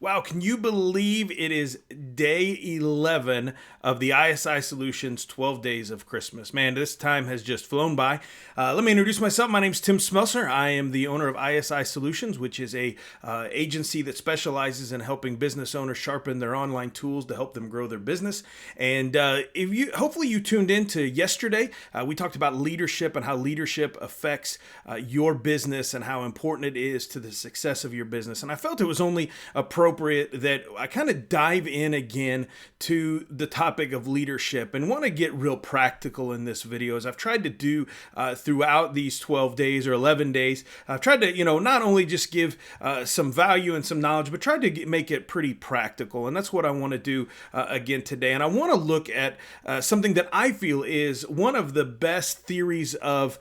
Wow, can you believe it is day 11 of the ISI Solutions 12 Days of Christmas? Man, this time has just flown by. Let me introduce myself. My name is Tim Smelser. I am the owner of ISI Solutions, which is a agency that specializes in helping business owners sharpen their online tools to help them grow their business. And hopefully you tuned in to yesterday. We talked about leadership and how leadership affects your business and how important it is to the success of your business. And I felt it was only appropriate that I kind of dive in again to the topic of leadership and want to get real practical in this video, as I've tried to do throughout these 12 days or 11 days. I've tried to, not only just give some value and some knowledge, but tried to make it pretty practical. And that's what I want to do again today. And I want to look at something that I feel is one of the best theories of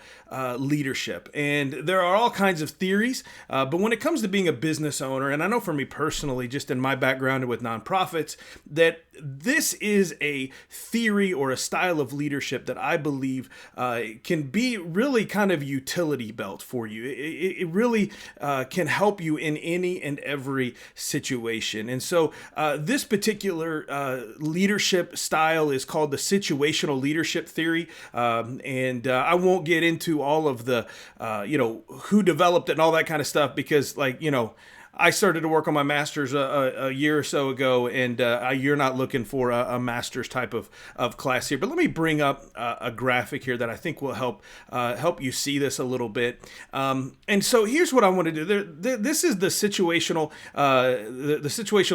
leadership. And there are all kinds of theories, but when it comes to being a business owner, and I know for me personally, just in my background with nonprofits, that this is a theory or a style of leadership that I believe can be really kind of utility belt for you. It really can help you in any and every situation. And so this particular leadership style is called the situational leadership theory. And I won't get into all of the, who developed it and all that kind of stuff, because I started to work on my master's a year or so ago, and you're not looking for a master's type of class here. But let me bring up a graphic here that I think will help you see this a little bit. And so here's what I want to do. This is the situational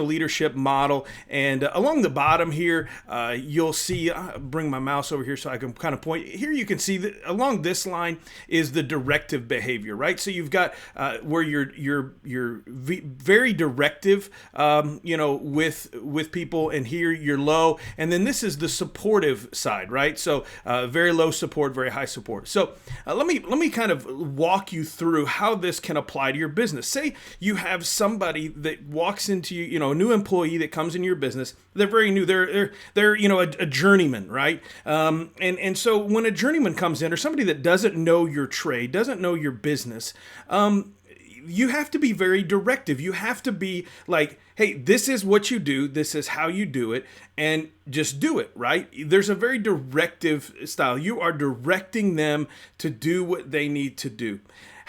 leadership model, and along the bottom here, you'll see. Bring my mouse over here so I can kind of point. Here you can see that along this line is the directive behavior, right? So you've got where you're very directive, with people, and here you're low, and then this is the supportive side, right? So very low support, very high support. So let me kind of walk you through how this can apply to your business. Say you have somebody that walks into you, a new employee that comes into your business. They're very new. They're a journeyman, right? And so when a journeyman comes in, or somebody that doesn't know your trade, doesn't know your business, you have to be very directive. You have to be like, hey, this is what you do. This is how you do it, and just do it, right? There's a very directive style. You are directing them to do what they need to do.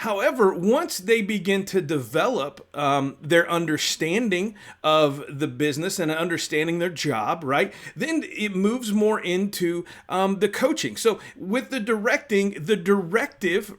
However, once they begin to develop their understanding of the business and understanding their job, right, then it moves more into the coaching. So with the directing, the directive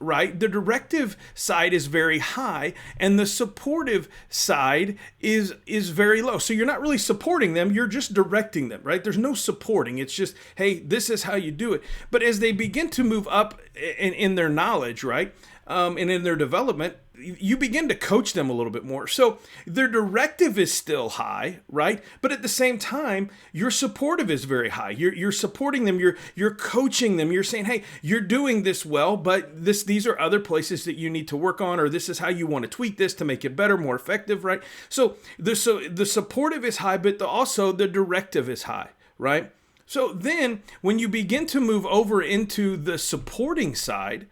side is very high, and the supportive side is very low. So you're not really supporting them, you're just directing them, right? There's no supporting. It's just, hey, this is how you do it. But as they begin to move up in their knowledge, right, and in their development, you begin to coach them a little bit more. So their directive is still high, right? But at the same time, your supportive is very high. You're supporting them. You're coaching them. You're saying, hey, you're doing this well, but these are other places that you need to work on, or this is how you want to tweak this to make it better, more effective, right? So the supportive is high, but also the directive is high, right? So then when you begin to move over into the supporting side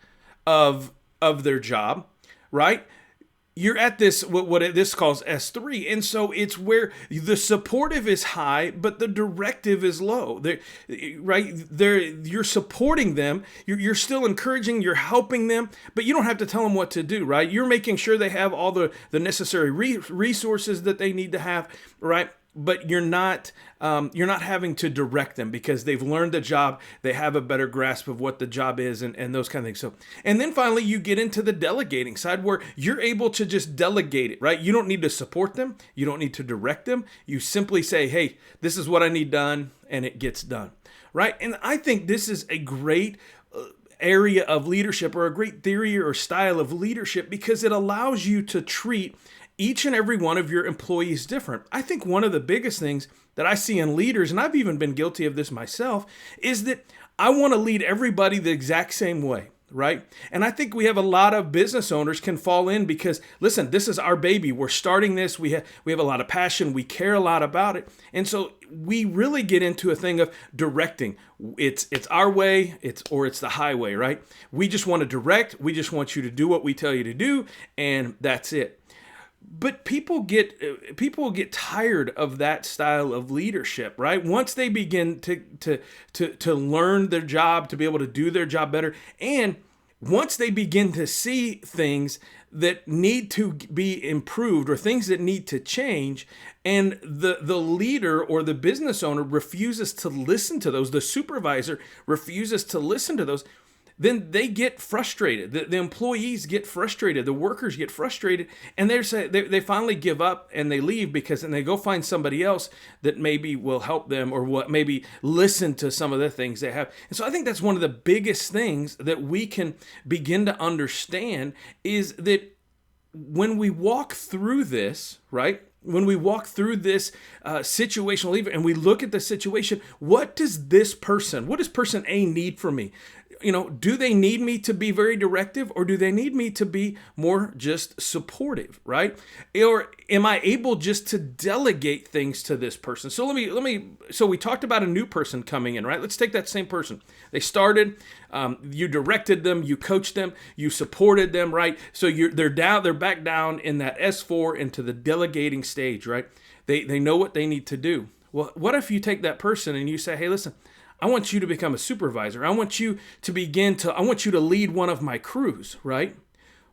of their job, right? You're at this, this calls S3. And so it's where the supportive is high, but the directive is low. You're supporting them. You're still encouraging, you're helping them, but you don't have to tell them what to do, right? You're making sure they have all the necessary resources that they need to have, right? But you're not having to direct them, because they've learned the job. They have a better grasp of what the job is, and those kind of things. So, and then finally you get into the delegating side, where you're able to just delegate it, right? You don't need to support them. You don't need to direct them. You simply say, hey, this is what I need done, and it gets done, right? And I think this is a great area of leadership, or a great theory or style of leadership, because it allows you to treat each and every one of your employees different. I think one of the biggest things that I see in leaders, and I've even been guilty of this myself, is that I want to lead everybody the exact same way, right? And I think we have a lot of business owners can fall in, because, listen, this is our baby. We're starting this. We have a lot of passion. We care a lot about it. And so we really get into a thing of directing. It's our way, it's the highway, right? We just want to direct. We just want you to do what we tell you to do, and that's it. But people get tired of that style of leadership, right? Once they begin to learn their job, to be able to do their job better, and once they begin to see things that need to be improved or things that need to change, and the leader or the business owner refuses to listen to those, the supervisor refuses to listen to those, then they get frustrated. The employees get frustrated. The workers get frustrated, and they finally give up and they leave, because then they go find somebody else that maybe will help them, or what maybe listen to some of the things they have. And so I think that's one of the biggest things that we can begin to understand, is that when we walk through this, right? When we walk through this situational leader and we look at the situation, what does person A need from me? Do they need me to be very directive, or do they need me to be more just supportive, right? Or am I able just to delegate things to this person? So so we talked about a new person coming in, right? Let's take that same person. They started, you directed them, you coached them, you supported them, right? So they're back down in that S4 into the delegating stage, right? They know what they need to do. Well, what if you take that person and you say, hey, listen, I want you to become a supervisor. I want you to lead one of my crews, right?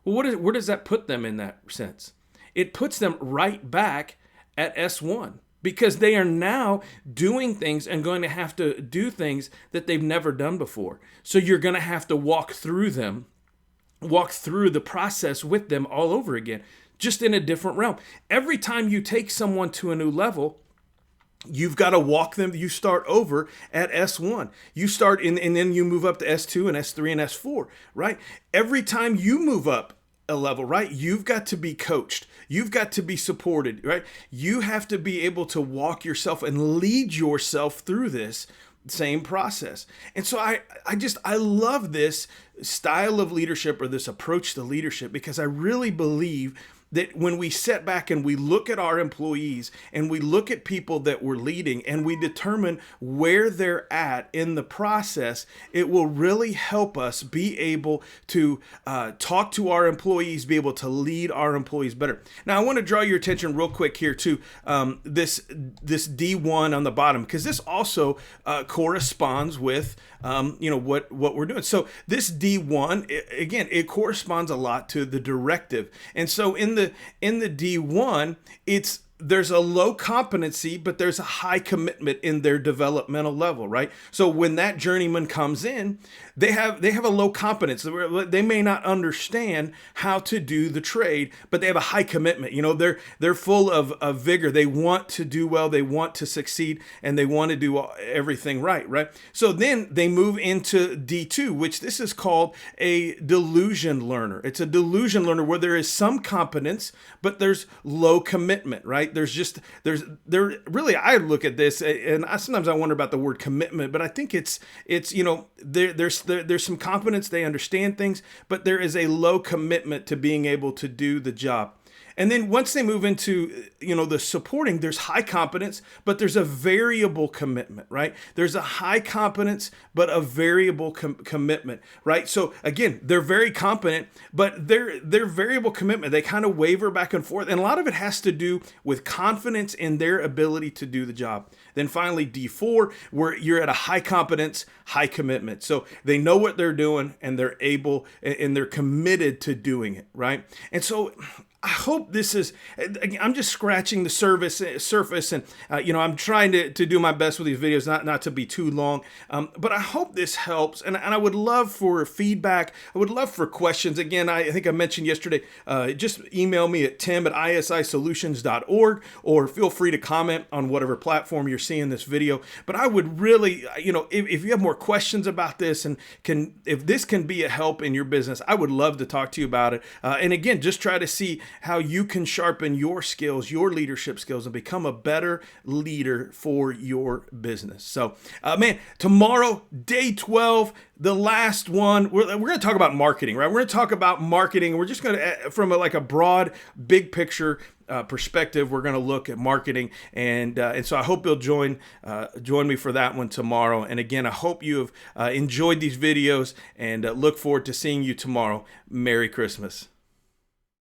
Well, where does that put them in that sense? It puts them right back at S1, because they are now doing things and going to have to do things that they've never done before. So you're going to have to walk through the process with them all over again, just in a different realm. Every time you take someone to a new level, you've got to walk them. You start over at S1. You start in, and then you move up to S2 and S3 and S4, right? Every time you move up a level, right, you've got to be coached. You've got to be supported, right? You have to be able to walk yourself and lead yourself through this same process. And so I love this style of leadership, or this approach to leadership, because I really believe that when we sit back and we look at our employees and we look at people that we're leading and we determine where they're at in the process, it will really help us be able to talk to our employees, be able to lead our employees better. Now, I want to draw your attention real quick here to this D1 on the bottom, because this also corresponds with what we're doing. So this D1, again, it corresponds a lot to the directive. And so in the D1, there's a low competency, but there's a high commitment in their developmental level, right? So when that journeyman comes in, they have a low competence. They may not understand how to do the trade, but they have a high commitment. They're full of vigor. They want to do well. They want to succeed, and they want to do everything right? So then they move into D2, which this is called a delusion learner. It's a delusion learner where there is some competence, but there's low commitment, right? Really, I look at this, and sometimes I wonder about the word commitment, but I think it's there's some competence, they understand things, but there is a low commitment to being able to do the job. And then once they move into, the supporting, there's high competence, but there's a variable commitment, right? There's a high competence, but a variable commitment, right? So again, they're very competent, but their variable commitment, they kind of waver back and forth. And a lot of it has to do with confidence in their ability to do the job. Then finally, D4, where you're at a high competence, high commitment. So they know what they're doing, and they're able, and they're committed to doing it, right? And so I hope this is, I'm just scratching the surface, and I'm trying to do my best with these videos, not to be too long, but I hope this helps, and I would love for feedback. I would love for questions. Again, I think I mentioned yesterday, just email me at tim@isisolutions.org, or feel free to comment on whatever platform you're seeing this video. But I would really, if you have more questions about this, and if this can be a help in your business, I would love to talk to you about it. And again, just try to see how you can sharpen your skills, your leadership skills, and become a better leader for your business. So, tomorrow, day 12, the last one, we're going to talk about marketing, right? We're going to talk about marketing. We're just going to, from a broad, big picture perspective, we're going to look at marketing, and so I hope you'll join me for that one tomorrow. And again, I hope you have enjoyed these videos, and look forward to seeing you tomorrow. Merry Christmas.